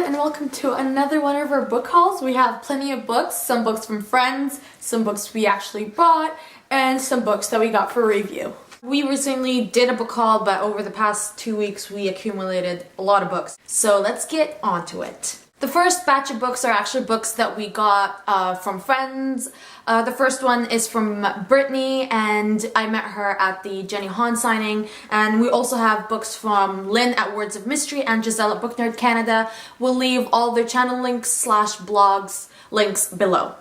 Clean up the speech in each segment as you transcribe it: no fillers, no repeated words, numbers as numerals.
and welcome to another one of our book hauls. We have plenty of books, some books from friends, some books we actually bought, and some books that we got for review. We recently did a book haul, but over the past 2 weeks we accumulated a lot of books. So let's get on to it. The first batch of books are actually books that we got from friends. The first one is from Brittany, and I met her at the Jenny Han signing. And we also have books from Lynn at Words of Mystery and Giselle at Book Nerd Canada. We'll leave all their channel links / blogs links below.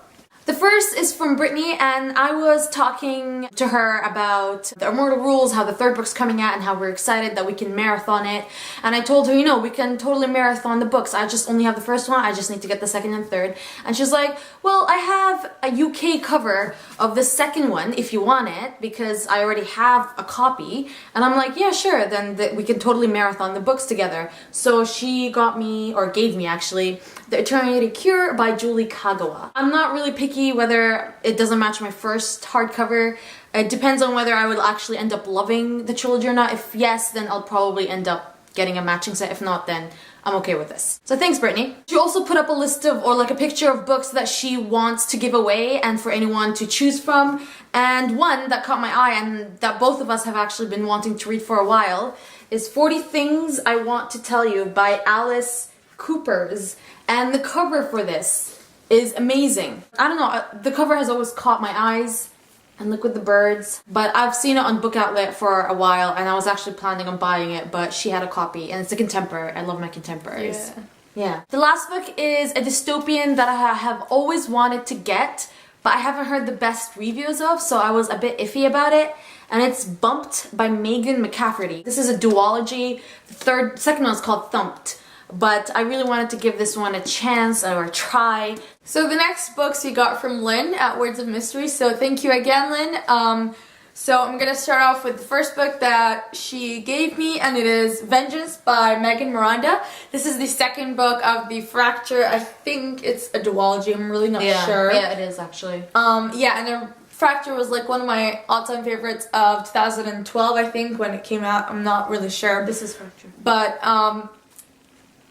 The first is from Brittany, and I was talking to her about the Immortal Rules, how the third book's coming out, and how we're excited that we can marathon it. And I told her, you know, we can totally marathon the books. I just only have the first one. I just need to get the second and third. And she's like, well, I have a UK cover of the second one if you want it, because I already have a copy. And I'm like, yeah, sure. Then we can totally marathon the books together. So she got me, or gave me actually, The Eternity Cure by Julie Kagawa. I'm not really picky whether it doesn't match my first hardcover. It depends on whether I will actually end up loving the trilogy or not. If yes, then I'll probably end up getting a matching set. If not, then I'm okay with this. So thanks, Brittany. She also put up a list of, or like a picture of books that she wants to give away and for anyone to choose from. And one that caught my eye and that both of us have actually been wanting to read for a while is 40 Things I Want to Tell You by Alice Coopers. And the cover for this is amazing. I don't know, the cover has always caught my eyes, and look with the birds. But I've seen it on Book Outlet for a while, and I was actually planning on buying it, but she had a copy, and it's a contemporary. I love my contemporaries. Yeah. The last book is a dystopian that I have always wanted to get, but I haven't heard the best reviews of, so I was a bit iffy about it. And it's Bumped by Megan McCafferty. This is a duology. The second one is called Thumped. But I really wanted to give this one a chance or a try. So the next books we got from Lynn at Words of Mystery. So thank you again, Lynn. So I'm gonna start off with the first book that she gave me, and it is Vengeance by Megan Miranda. This is the second book of the Fracture. I think it's a duology. I'm really not sure. Yeah, it is actually. Yeah, and the Fracture was like one of my all-time favorites of 2012, I think, when it came out. I'm not really sure. This is Fracture. But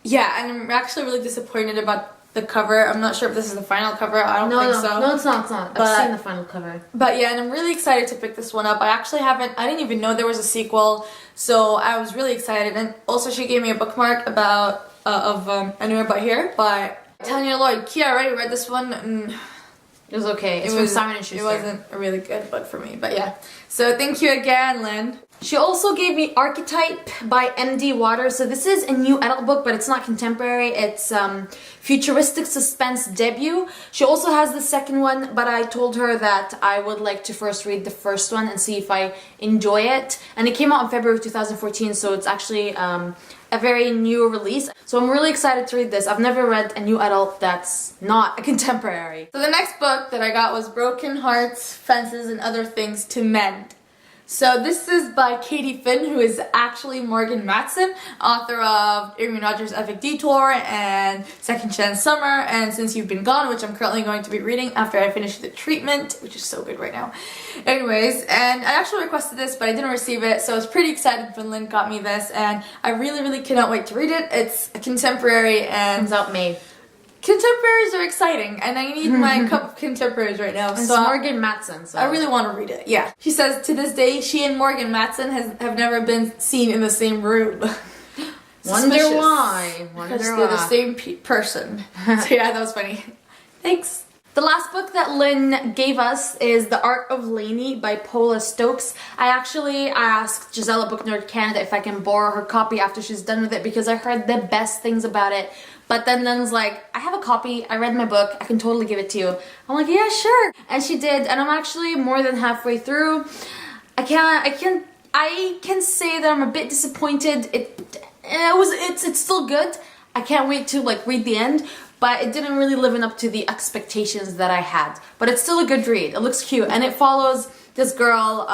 yeah, and I'm actually really disappointed about the cover. I'm not sure if this is the final cover. I don't think so. No, it's not. I've seen the final cover. But yeah, and I'm really excited to pick this one up. I didn't even know there was a sequel, so I was really excited. And also she gave me a bookmark about, Anywhere But Here by Tanya Lloyd. Kia, I already read this one, and it was okay. It's from Simon & Schuster. It wasn't a really good book for me, but yeah. So thank you again, Lynn. She also gave me Archetype by M.D. Waters. So this is a new adult book, but it's not contemporary. It's futuristic suspense debut. She also has the second one, but I told her that I would like to first read the first one and see if I enjoy it. And it came out in February 2014, so it's actually a very new release. So I'm really excited to read this. I've never read a new adult that's not a contemporary. So the next book that I got was Broken Hearts, Fences, and Other Things to Mend. So this is by Katie Finn, who is actually Morgan Matson, author of Aaron Rodgers' Epic Detour and Second Chance Summer and Since You've Been Gone, which I'm currently going to be reading after I finish The Treatment, which is so good right now. Anyways, and I actually requested this, but I didn't receive it, so I was pretty excited when Lynn got me this, and I really, really cannot wait to read it. It's a contemporary, and comes out May. Contemporaries are exciting, and I need my cup of contemporaries right now. It's Morgan Matson, so I really want to read it. Yeah. She says, to this day, she and Morgan Matson have never been seen in the same room. Wonder why. Because they're the same person. So yeah, that was funny. Thanks. The last book that Lynn gave us is The Art of Laney by Paula Stokes. I asked Giselle at Book Nerd Canada if I can borrow her copy after she's done with it, because I heard the best things about it. But then Lynn's like, I have a copy, I read my book, I can totally give it to you. I'm like, yeah, sure. And she did, and I'm actually more than halfway through. I can say that I'm a bit disappointed. It's still good. I can't wait to like read the end, but it didn't really live up to the expectations that I had. But it's still a good read. It looks cute, and it follows this girl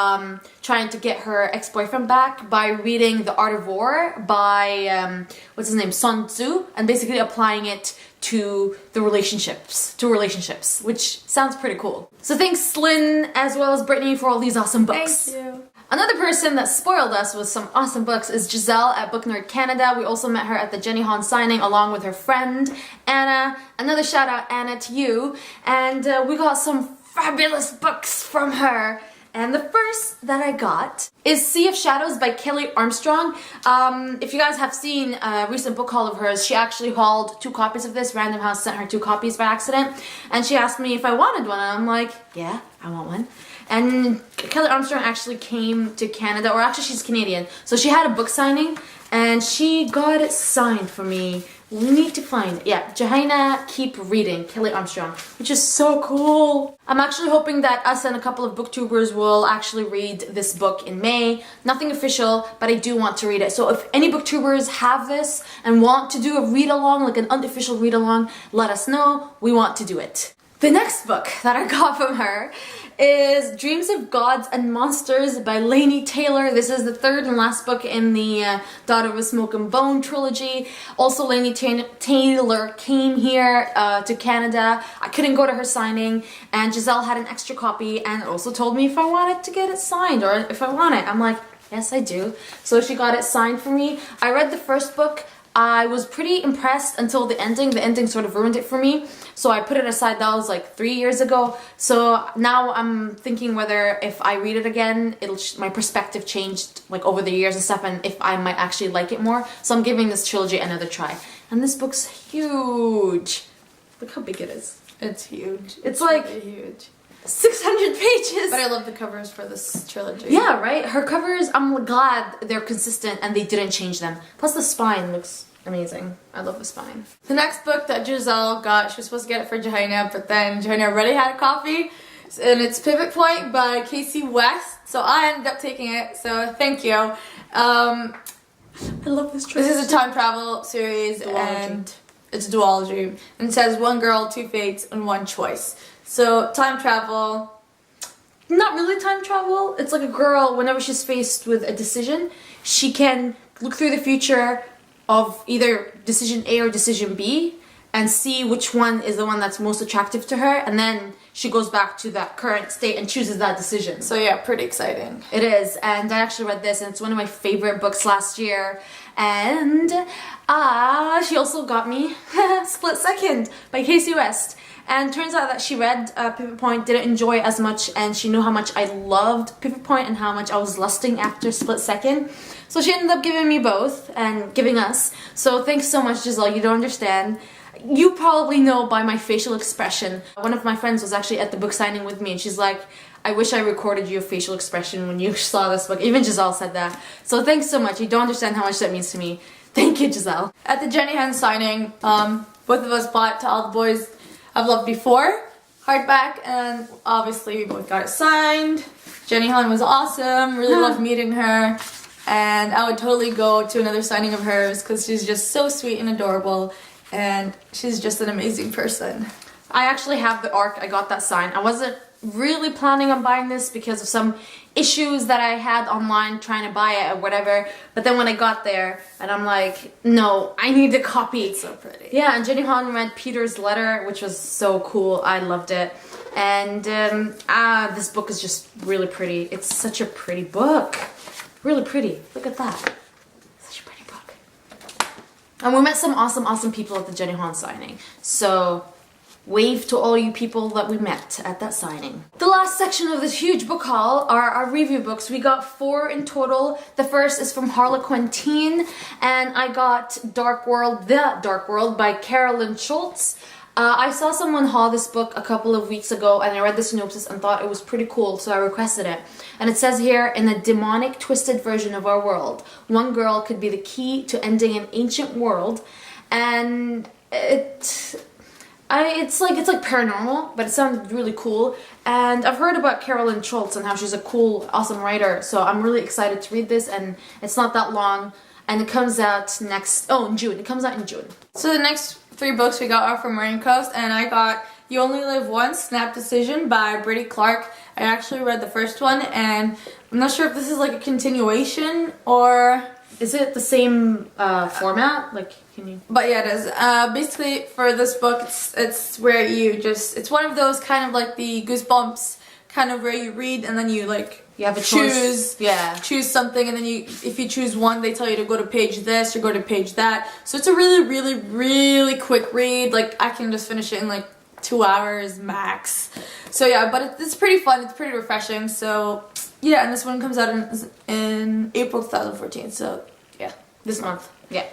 trying to get her ex-boyfriend back by reading The Art of War by, what's his name, Sun Tzu, and basically applying it to relationships, which sounds pretty cool. So thanks Lynn as well as Brittany for all these awesome books. Thank you. Another person that spoiled us with some awesome books is Giselle at Book Nerd Canada. We also met her at the Jenny Han signing along with her friend Anna. Another shout out, Anna, to you. And we got some fabulous books from her. And the first that I got is Sea of Shadows by Kelly Armstrong. If you guys have seen a recent book haul of hers, she actually hauled 2 copies of this. Random House sent her 2 copies by accident. And she asked me if I wanted one. And I'm like, yeah, I want one. And Kelly Armstrong actually came to Canada, or actually she's Canadian. So she had a book signing and she got it signed for me. We need to find it. Yeah, Johanna Keep Reading, Kelly Armstrong, which is so cool. I'm actually hoping that us and a couple of booktubers will actually read this book in May. Nothing official, but I do want to read it. So if any booktubers have this and want to do a read-along, like an unofficial read-along, let us know. We want to do it. The next book that I got from her is Dreams of Gods and Monsters by Lainey Taylor. This is the 3rd and last book in the Daughter of a Smoke and Bone trilogy. Also, Lainey Taylor came here to Canada. I couldn't go to her signing, and Giselle had an extra copy and also told me if I wanted to get it signed or if I want it. I'm like, yes, I do. So she got it signed for me. I read the first book. I was pretty impressed until the ending. The ending sort of ruined it for me. So I put it aside. That was like 3 years ago. So now I'm thinking whether if I read it again, my perspective changed like over the years and stuff, and if I might actually like it more. So I'm giving this trilogy another try. And this book's huge. Look how big it is. It's huge. It's like really huge. 600 pages. But I love the covers for this trilogy. Yeah, right? Her covers, I'm glad they're consistent and they didn't change them. Plus the spine looks amazing. I love the spine. The next book that Giselle got, she was supposed to get it for Johanna, but then Johanna already had a copy. And it's Pivot Point by Casey West. So I ended up taking it, so thank you. I love this trilogy. This is a time travel series, and it's a duology. And it says 1 girl, 2 fates, and 1 choice. So, time travel. Not really time travel. It's like a girl, whenever she's faced with a decision, she can look through the future of either decision A or decision B and see which one is the one that's most attractive to her, and then she goes back to that current state and chooses that decision. So yeah, pretty exciting. It is, and I actually read this, and it's one of my favorite books last year. And she also got me Split Second by Casey West. And turns out that she read Pivot Point, didn't enjoy it as much, and she knew how much I loved Pivot Point and how much I was lusting after Split Second. So she ended up giving me both and giving us. So thanks so much, Giselle. You don't understand. You probably know by my facial expression. One of my friends was actually at the book signing with me, and she's like, I wish I recorded your facial expression when you saw this book. Even Giselle said that. So thanks so much. You don't understand how much that means to me. Thank you, Giselle. At the Jenny Han signing, both of us bought To All the Boys I've Loved Before hardback, and obviously we both got it signed. Jenny Han was awesome. Really loved meeting her. And I would totally go to another signing of hers because she's just so sweet and adorable. And she's just an amazing person. I actually have the ARC. I got that signed. I wasn't really planning on buying this because of some issues that I had online trying to buy it or whatever. But then when I got there, and I'm like, no, I need the copy. It's so pretty. Yeah, and Jenny Han read Peter's letter, which was so cool. I loved it. And this book is just really pretty. It's such a pretty book. Really pretty. Look at that. Such a pretty book. And we met some awesome people at the Jenny Han signing. So wave to all you people that we met at that signing. The last section of this huge book haul are our review books. We got 4 in total. The first is from Harlequin Teen, and I got The Dark World by Cara, Lynn, Shultz. I saw someone haul this book a couple of weeks ago, and I read the synopsis and thought it was pretty cool, so I requested it. And it says here, in a demonic, twisted version of our world, one girl could be the key to ending an ancient world, and it's like paranormal, but it sounds really cool. And I've heard about Carolyn Schultz and how she's a cool, awesome writer, so I'm really excited to read this, and it's not that long, and it comes out in June. It comes out in June. So the next 3 books we got are from Raincoast, and I got You Only Live Once, Snap Decision by Brady Clark. I actually read the first one, and I'm not sure if this is like a continuation or... Is it the same format? Like, can you... But yeah, it is. Basically, for this book, it's where you just... It's one of those kind of like the Goosebumps kind of where you read and then you like You have a choose, choice. Yeah. choose something, and then if you choose one, they tell you to go to page this or go to page that. So it's a really, really, really quick read. Like I can just finish it in like 2 hours max. So yeah, but it's pretty fun. It's pretty refreshing. So yeah, and this one comes out in April 2014. So yeah, this month. Yeah.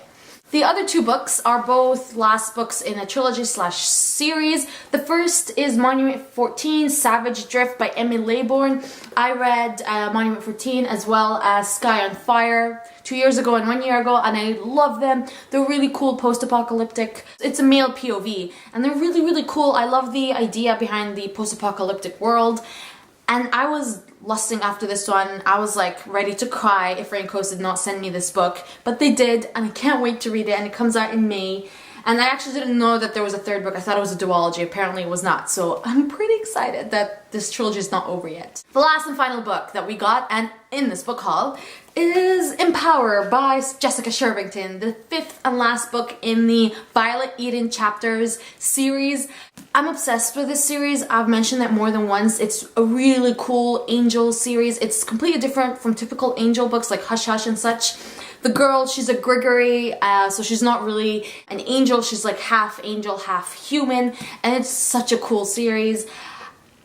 The other two books are both last books in a trilogy/series. The first is Monument 14, Savage Drift by Emmy Laybourne. I read Monument 14 as well as Sky on Fire 2 years ago and 1 year ago, and I love them. They're really cool post-apocalyptic. It's a male POV, and they're really, really cool. I love the idea behind the post-apocalyptic world. And I was lusting after this one. I was like ready to cry if Raincoast did not send me this book. But they did, and I can't wait to read it, and it comes out in May. And I actually didn't know that there was a third book. I thought it was a duology. Apparently it was not. So I'm pretty excited that this trilogy is not over yet. The last and final book that we got, and in this book haul, is Empower by Jessica Shervington, the fifth and last book in the Violet Eden Chapters series. I'm obsessed with this series. I've mentioned that more than once. It's a really cool angel series. It's completely different from typical angel books like Hush Hush and such. The girl, she's a Grigori, so she's not really an angel. She's like half angel, half human, and it's such a cool series.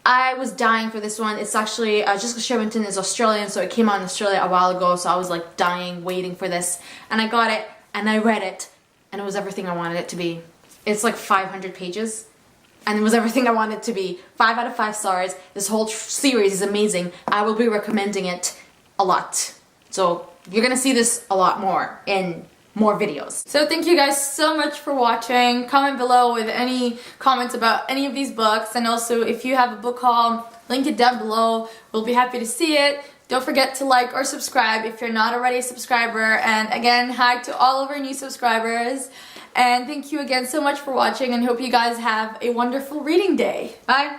I was dying for this one. It's actually, Jessica Shervington is Australian, so it came out in Australia a while ago, so I was like dying, waiting for this. And I got it, and I read it, and it was everything I wanted it to be. It's like 500 pages, and it was everything I wanted it to be. 5 out of 5 stars. This whole series is amazing. I will be recommending it a lot. So you're gonna see this a lot more in more videos. So thank you guys so much for watching. Comment below with any comments about any of these books, and also if you have a book haul, link it down below. We'll be happy to see it. Don't forget to like or subscribe if you're not already a subscriber, and again, hi to all of our new subscribers, and thank you again so much for watching, and hope you guys have a wonderful reading day. Bye!